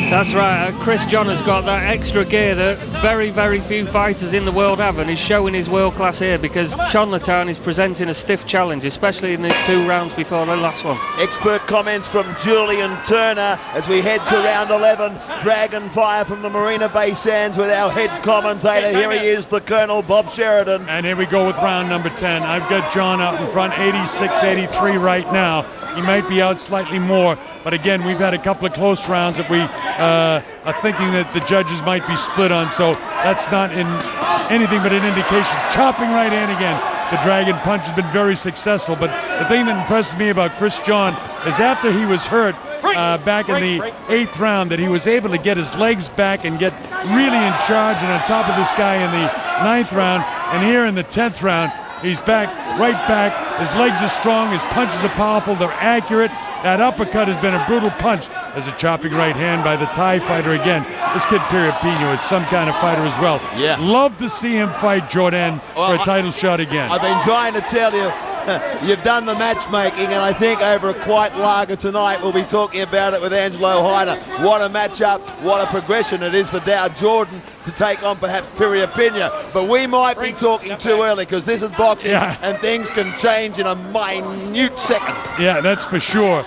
That's right. Chris John has got that extra gear that very, very few fighters in the world have, and he's showing his world class here because Chonlatarn is presenting a stiff challenge, especially in the 2 rounds before the last one. Expert comments from Julian Turner as we head to round 11. Dragon fire from the Marina Bay Sands with our head commentator. Here he is, the Colonel, Bob Sheridan. And here we go with round number 10. I've got John out in front, 86-83 right now. He might be out slightly more, but again, we've had a couple of close rounds that we are thinking that the judges might be split on, so that's not in anything but an indication. Chopping right hand again. The dragon punch has been very successful, but the thing that impresses me about Chris John is after he was hurt back in the 8th round, that he was able to get his legs back and get really in charge and on top of this guy in the 9th round, and here in the 10th round, he's back, right back. His legs are strong. His punches are powerful. They're accurate. That uppercut has been a brutal punch. There's a chopping right hand by the Thai fighter again. This kid Piriyapinyo is some kind of fighter as well. Yeah. Love to see him fight Jordan for a title shot again. I've been trying to tell you, you've done the matchmaking, and I think over a quiet lager tonight we'll be talking about it with Angelo Hyder. What a matchup, what a progression it is for Dow Jordan to take on perhaps Piriyapinyo. But we might be talking too early because this is boxing and things can change in a minute second. Yeah, that's for sure.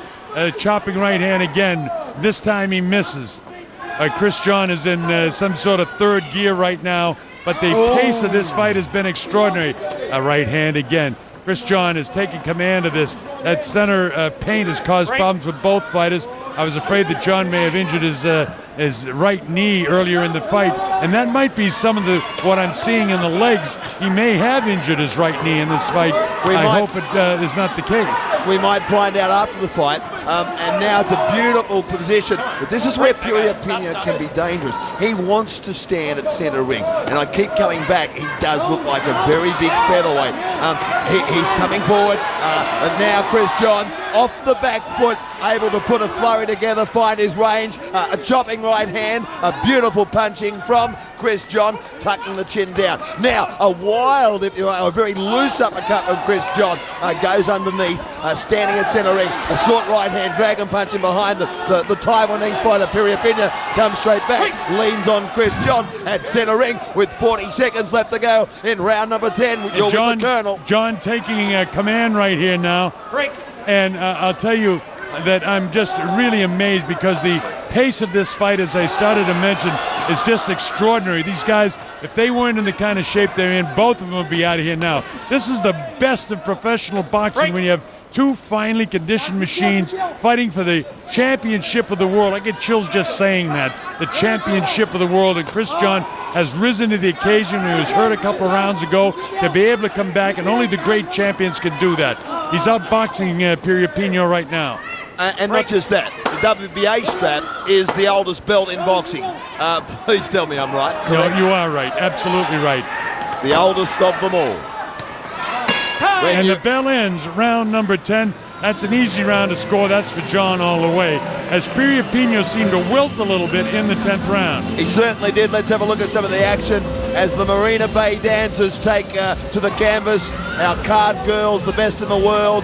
Chopping right hand again. This time he misses. Chris John is in some sort of 3rd gear right now, but the pace of this fight has been extraordinary. A right hand again. Chris John is taking command of this. That center paint has caused problems with both fighters. I was afraid that John may have injured his right knee earlier in the fight, and that might be some of what I'm seeing in the legs. He may have injured his right knee in this fight. I hope it is not the case. We might find out after the fight. And now it's a beautiful position. But this is where Piriyapinyo can be dangerous. He wants to stand at centre ring. And I keep coming back. He does look like a very big featherweight. He's coming forward. And now Chris John off the back foot, able to put a flurry together, find his range. A chopping right hand. A beautiful punching from Chris John, tucking the chin down. Now, a wild, if you will, a very loose uppercut from Chris John goes underneath, standing at centre ring. A short right hand, dragon punching behind the Taiwanese fighter. Piriyapinyo comes straight back, leans on Chris John at centre ring with 40 seconds left to go in round number 10. You're with the Colonel. John taking command right here now. Break. And I'll tell you that I'm just really amazed because the pace of this fight, as I started to mention, is just extraordinary. These guys, if they weren't in the kind of shape they're in, both of them would be out of here now. This is the best of professional boxing when you have 2 finely conditioned machines fighting for the championship of the world. I get chills just saying that. The championship of the world. And Chris John has risen to the occasion. He was hurt a couple of rounds ago. To be able to come back, and only the great champions can do that. He's outboxing Piriyapinyo right now. And not just that, the WBA strap is the oldest belt in boxing. Please tell me I'm right. Correct? No, you are right. Absolutely right. The oldest of them all. And the bell ends round number 10. That's an easy round to score. That's for John all the way. As Piriyapinyo seemed to wilt a little bit in the 10th round. He certainly did. Let's have a look at some of the action as the Marina Bay dancers take to the canvas. Our card girls, the best in the world.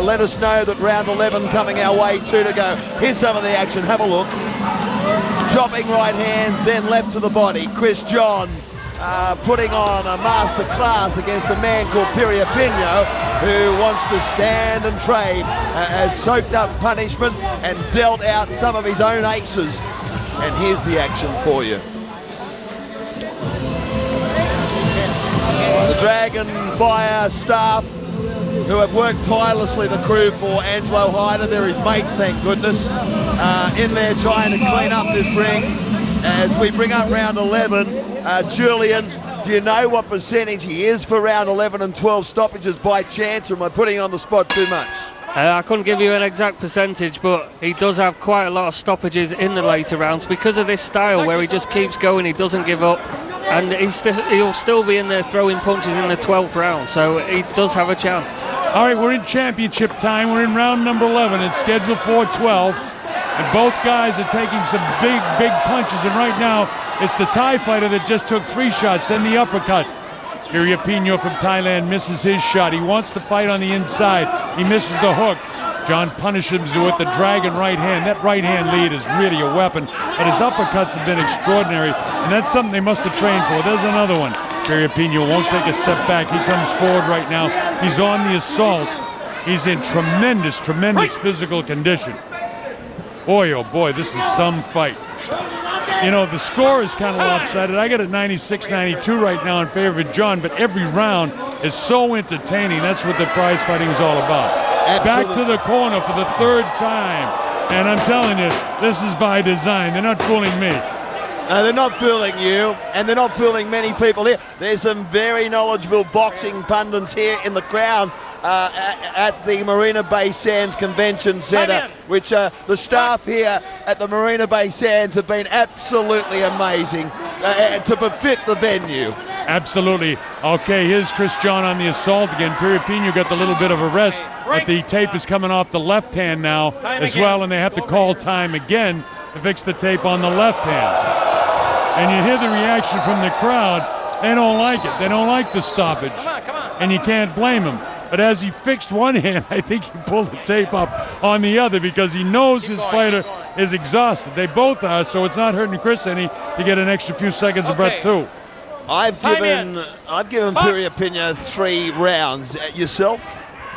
Let us know that round 11 coming our way, 2 to go. Here's some of the action. Have a look. Chopping right hands, then left to the body. Chris John putting on a master class against a man called Piriyapinyo, who wants to stand and trade, has soaked up punishment and dealt out some of his own aces. And here's the action for you. The Dragon Fire staff, who have worked tirelessly, the crew for Angelo Hyder, they're his mates, thank goodness, in there trying to clean up this ring as we bring up round 11. Julian, do you know what percentage he is for round 11 and 12 stoppages by chance, or am I putting on the spot too much? I couldn't give you an exact percentage, but he does have quite a lot of stoppages in the later rounds because of this style where he just keeps going, he doesn't give up, and he'll still be in there throwing punches in the 12th round, so he does have a chance. All right, we're in championship time. We're in round number 11. It's scheduled for 12, and both guys are taking some big punches, and right now it's the Thai fighter that just took 3 shots, then the uppercut. Piriyapinyo from Thailand misses his shot. He wants to fight on the inside. He misses the hook. John punishes him with the dragon right hand. That right hand lead is really a weapon, but his uppercuts have been extraordinary, and that's something they must have trained for. There's another one. Piriyapinyo won't take a step back. He comes forward right now. He's on the assault. He's in tremendous physical condition. Boy, oh boy, this is some fight. You know, the score is kind of lopsided. I got it 96-92 right now in favor of John, but every round is so entertaining. That's what the prize fighting is all about. Absolutely. Back to the corner for the 3rd time. And I'm telling you, this is by design. They're not fooling me. They're not fooling you, and they're not fooling many people here. There's some very knowledgeable boxing pundits here in the crowd at the Marina Bay Sands Convention Centre, which the staff here at the Marina Bay Sands have been absolutely amazing to befit the venue. Absolutely. Okay, here's Chris John on the assault again. Piriyapinyo got the little bit of a rest, but the tape is coming off the left hand now as well, and they have to call time again to fix the tape on the left hand. And you hear the reaction from the crowd. They don't like it. They don't like the stoppage. And you can't blame them. But as he fixed one hand, I think he pulled the tape up on the other because he knows his fighter is exhausted. They both are, so it's not hurting Chris any to get an extra few seconds of breath too. I've given Piriyapinyo 3 rounds. Yourself?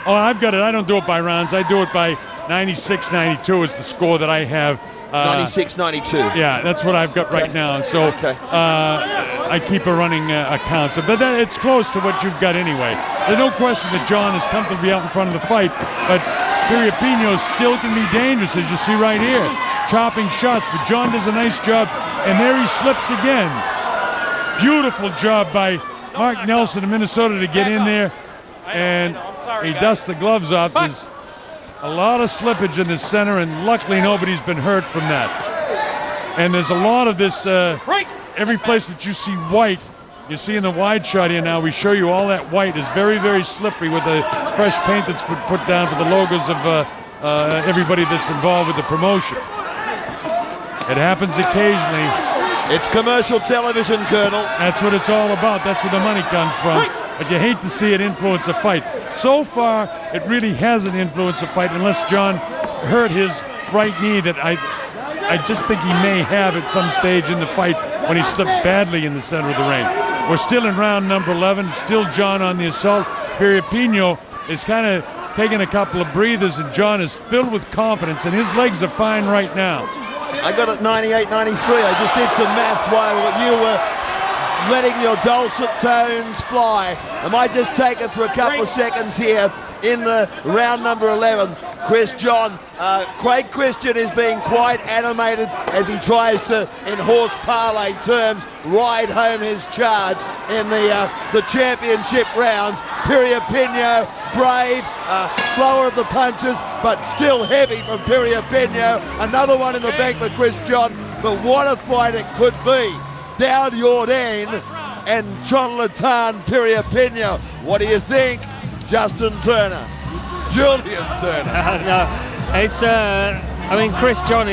Oh, I've got it. I don't do it by rounds. I do it by 96-92 is the score that I have. 96-92. Yeah, that's what I've got right now. So I keep a running account. So, but it's close to what you've got anyway. There's no question that John is comfortably out in front of the fight, but Piriyapinyo still can be dangerous, as you see right here. Chopping shots, but John does a nice job, and there he slips again. Beautiful job by Mark Nelson of Minnesota to get in there, and he dusts the gloves off. There's a lot of slippage in the center, and luckily nobody's been hurt from that. And there's a lot of this, every place that you see white, you see in the wide shot here now, we show you all that white is very slippery with the fresh paint that's put down for the logos of everybody that's involved with the promotion. It happens occasionally. It's commercial television, Colonel. That's what it's all about. That's where the money comes from. But you hate to see it influence a fight. So far, it really hasn't influenced a fight unless John hurt his right knee that I just think he may have at some stage in the fight when he slipped badly in the center of the ring. We're still in round number 11. Still John on the assault. Piriyapinyo is kind of taking a couple of breathers, and John is filled with confidence, and his legs are fine right now. I got it 98-93. I just did some maths while you were letting your dulcet tones fly. I might just take it for a couple of seconds here in the round number 11. Chris John, Craig Christian is being quite animated as he tries to, in horse parlay terms, ride home his charge in the championship rounds. Piriyapinyo, brave, slower of the punches, but still heavy from Piriyapinyo. Another one in the bank for Chris John, but what a fight it could be. Down Jordan and Chonlatarn Piriyapinyo. What do you think, Justin Turner? Julian Turner. No, it's, I mean, Chris John,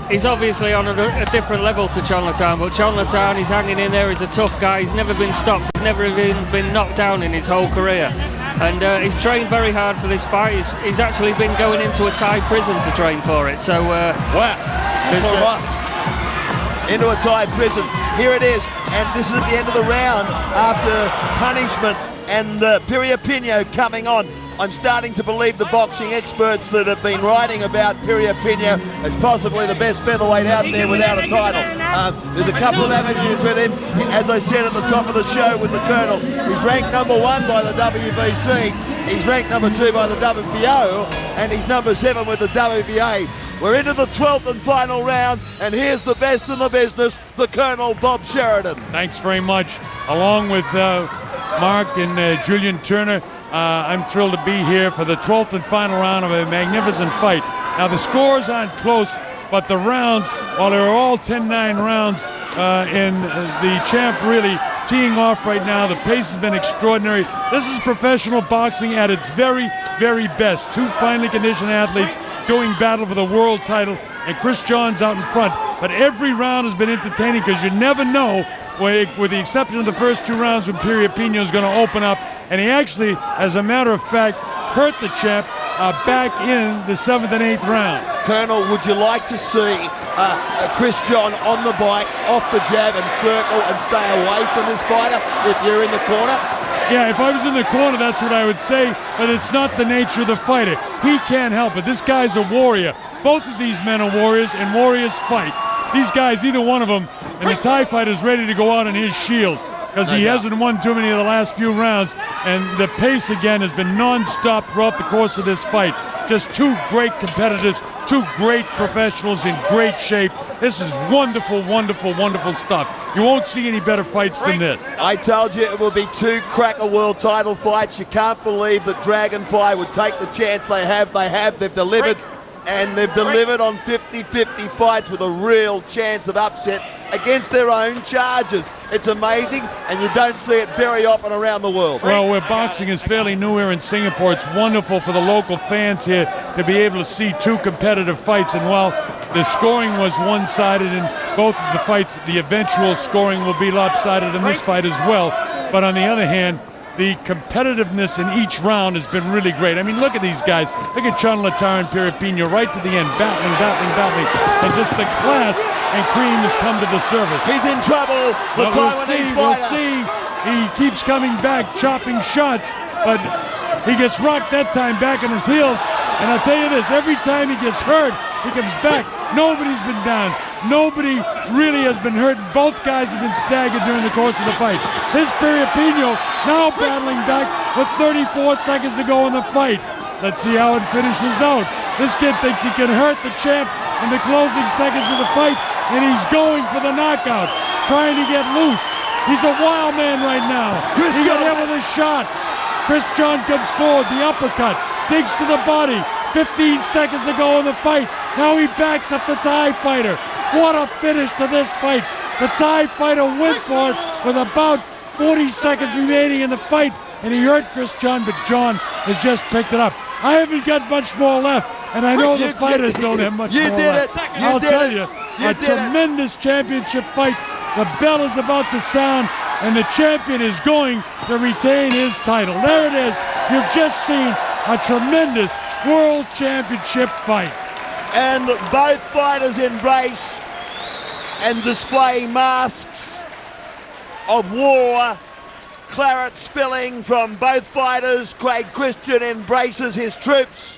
he's obviously on a different level to Chonlatarn, but Chonlatarn, he's hanging in there, he's a tough guy, he's never been stopped, he's never even been knocked down in his whole career. And he's trained very hard for this fight. He's actually been going into a Thai prison to train for it. So, wow. Into a Thai prison. here it is, and this is at the end of the round after punishment, and Piriyapinyo coming on. I'm starting to believe the boxing experts that have been writing about Piriyapinyo as possibly the best featherweight out there without a title. There's a couple of avenues with him. As I said at the top of the show with the Colonel, he's ranked number 1 by the WBC, he's ranked number 2 by the WBO, and he's number 7 with the WBA. We're into the 12th and final round, and here's the best in the business, the Colonel Bob Sheridan. Thanks very much. Along with Mark and Julian Turner, I'm thrilled to be here for the 12th and final round of a magnificent fight. Now the scores aren't close, but the rounds, while they're all 10-9 rounds, and the champ really teeing off right now, the pace has been extraordinary. This is professional boxing at its very, very best. Two finely conditioned athletes doing battle for the world title, and Chris John's out in front. But every round has been entertaining because you never know, with the exception of the first 2 rounds when Piriyapinyo is going to open up. And he actually, as a matter of fact, hurt the champ back in the 7th and 8th round. Colonel, would you like to see Chris John on the bike, off the jab and circle and stay away from this fighter if you're in the corner? Yeah, if I was in the corner, that's what I would say, but it's not the nature of the fighter. He can't help it. This guy's a warrior. Both of these men are warriors, and warriors fight. These guys, either one of them, and the Thai fighter's ready to go out on his shield, because he hasn't won too many of the last few rounds, and the pace again has been non-stop throughout the course of this fight. Just two great competitors, two great professionals in great shape. This is wonderful, wonderful, wonderful stuff. You won't see any better fights than this. I told you it will be 2 cracker world title fights. You can't believe that Dragonfly would take the chance they have. They've delivered. And they've delivered on 50-50 fights with a real chance of upsets against their own charges. It's amazing, and you don't see it very often around the world. Well, where boxing is fairly new here in Singapore, it's wonderful for the local fans here to be able to see 2 competitive fights. And while the scoring was one-sided in both of the fights, the eventual scoring will be lopsided in this fight as well. But on the other hand, the competitiveness in each round has been really great. I mean, look at these guys. Look at Chonlatarn and Piriyapinyo right to the end, battling. And just the class and cream has come to the surface. He's in trouble, the Taiwanese fighter. We'll see. He keeps coming back, chopping shots, but he gets rocked that time back on his heels. And I'll tell you this, every time he gets hurt, he comes back. Nobody's been down. Nobody really has been hurt. Both guys have been staggered during the course of the fight. Here's Piriyapinyo now battling back with 34 seconds to go in the fight. Let's see how it finishes out. This kid thinks he can hurt the champ in the closing seconds of the fight, and he's going for the knockout, trying to get loose. He's a wild man right now. He got hit with a shot. Chris John comes forward, the uppercut, digs to the body. 15 seconds to go in the fight. Now he backs up the Thai fighter. What a finish to this fight. The Thai fighter went for it with about 40 seconds remaining in the fight, and he hurt Chris John, but John has just picked it up. I haven't got much more left, and I know the fighters don't have much more left. I'll tell you, a tremendous championship fight. The bell is about to sound, and the champion is going to retain his title. There it is. You've just seen a tremendous World Championship fight. And both fighters embrace and display masks of war. Claret spilling from both fighters. Craig Christian embraces his troops.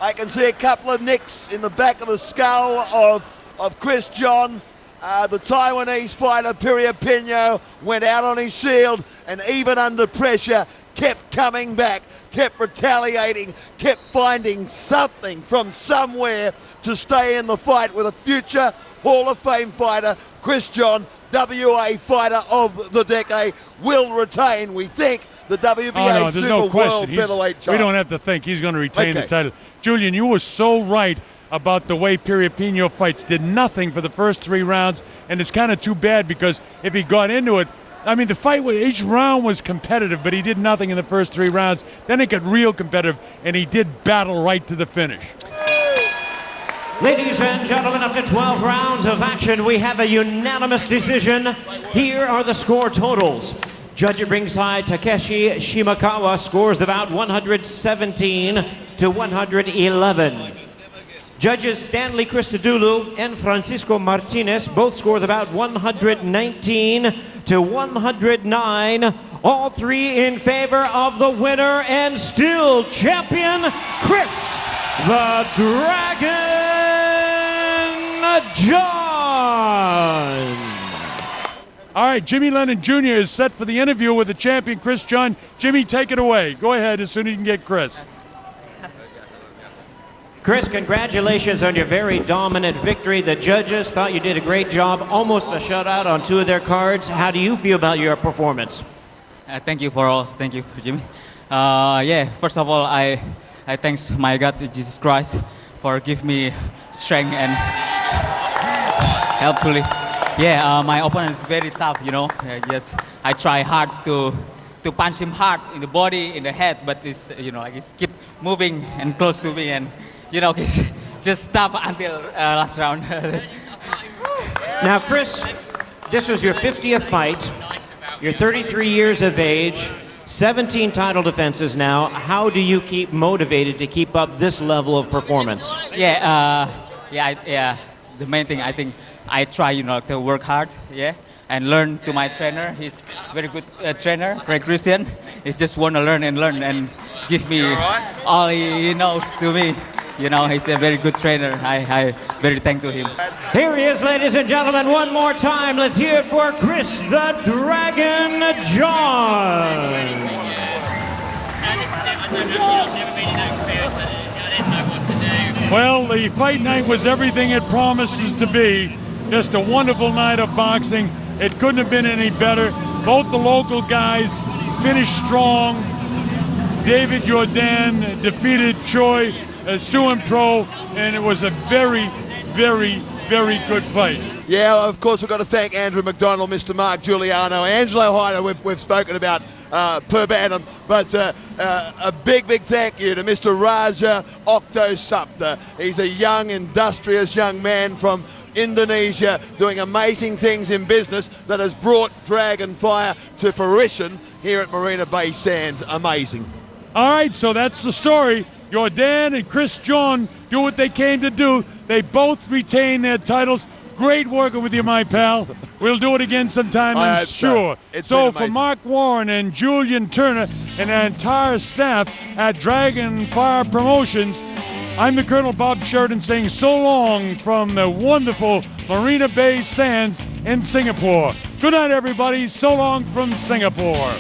I can see a couple of nicks in the back of the skull of Chris John. The Taiwanese fighter Piriyapinyo went out on his shield, and even under pressure kept coming back, kept retaliating, kept finding something from somewhere to stay in the fight with a future Hall of Fame fighter. Chris John, WA fighter of the decade, will retain, we think, the WBA Super World Featherweight title. We don't have to think. He's going to retain the title. Julian, you were so right about the way Piriyapinyo fights. Did nothing for the first 3 rounds, and it's kind of too bad because if he got into it, I mean, the fight, each round was competitive, but he did nothing in the first 3 rounds. Then it got real competitive, and he did battle right to the finish. Ladies and gentlemen, after 12 rounds of action, we have a unanimous decision. Here are the score totals. Judge at ringside, Takeshi Shimakawa, scores the bout 117 to 111. Judges Stanley Christodoulou and Francisco Martinez both scored about 119 to 109. All three in favor of the winner and still champion, Chris the Dragon John. All right, Jimmy Lennon Jr. is set for the interview with the champion, Chris John. Jimmy, take it away. Go ahead as soon as you can get Chris. Chris, congratulations on your very dominant victory. The judges thought you did a great job, almost a shutout on two of their cards. How do you feel about your performance? Thank you, Jimmy. First of all, I thanks my God, Jesus Christ, for giving me strength and helpfully. My opponent is very tough, you know. Yes, I try hard to punch him hard in the body, in the head, but it's, you know, he's keep moving and close to me, and you know, he's just stop until last round. Now, Chris, this was your 50th fight. You're 33 years of age, 17 title defenses now. How do you keep motivated to keep up this level of performance? The main thing, I think I try, you know, to work hard, and learn to my trainer. He's very good trainer, Greg Christian. He just want to learn and give me all he knows to me. You know, he's a very good trainer. I very thankful to him. Here he is, ladies and gentlemen, one more time. Let's hear it for Chris the Dragon John. Well, the fight night was everything it promises to be. Just a wonderful night of boxing. It couldn't have been any better. Both the local guys finished strong. David Jordan defeated Choi Suin Pro, and it was a very, very, very good fight. Yeah, of course, we've got to thank Andrew McDonald, Mr. Mark Giuliano, Angelo Hyder, we've spoken about per annum, but a big thank you to Mr. Raja Okto Sapta. He's a young, industrious young man from Indonesia doing amazing things in business that has brought Dragon Fire to fruition here at Marina Bay Sands. Amazing. All right, so that's the story. Jordan and Chris John do what they came to do. They both retain their titles. Great working with you, my pal. We'll do it again sometime, I'm sure. So for Mark Warren and Julian Turner and the entire staff at Dragon Fire Promotions, I'm the Colonel Bob Sheridan saying so long from the wonderful Marina Bay Sands in Singapore. Good night, everybody. So long from Singapore.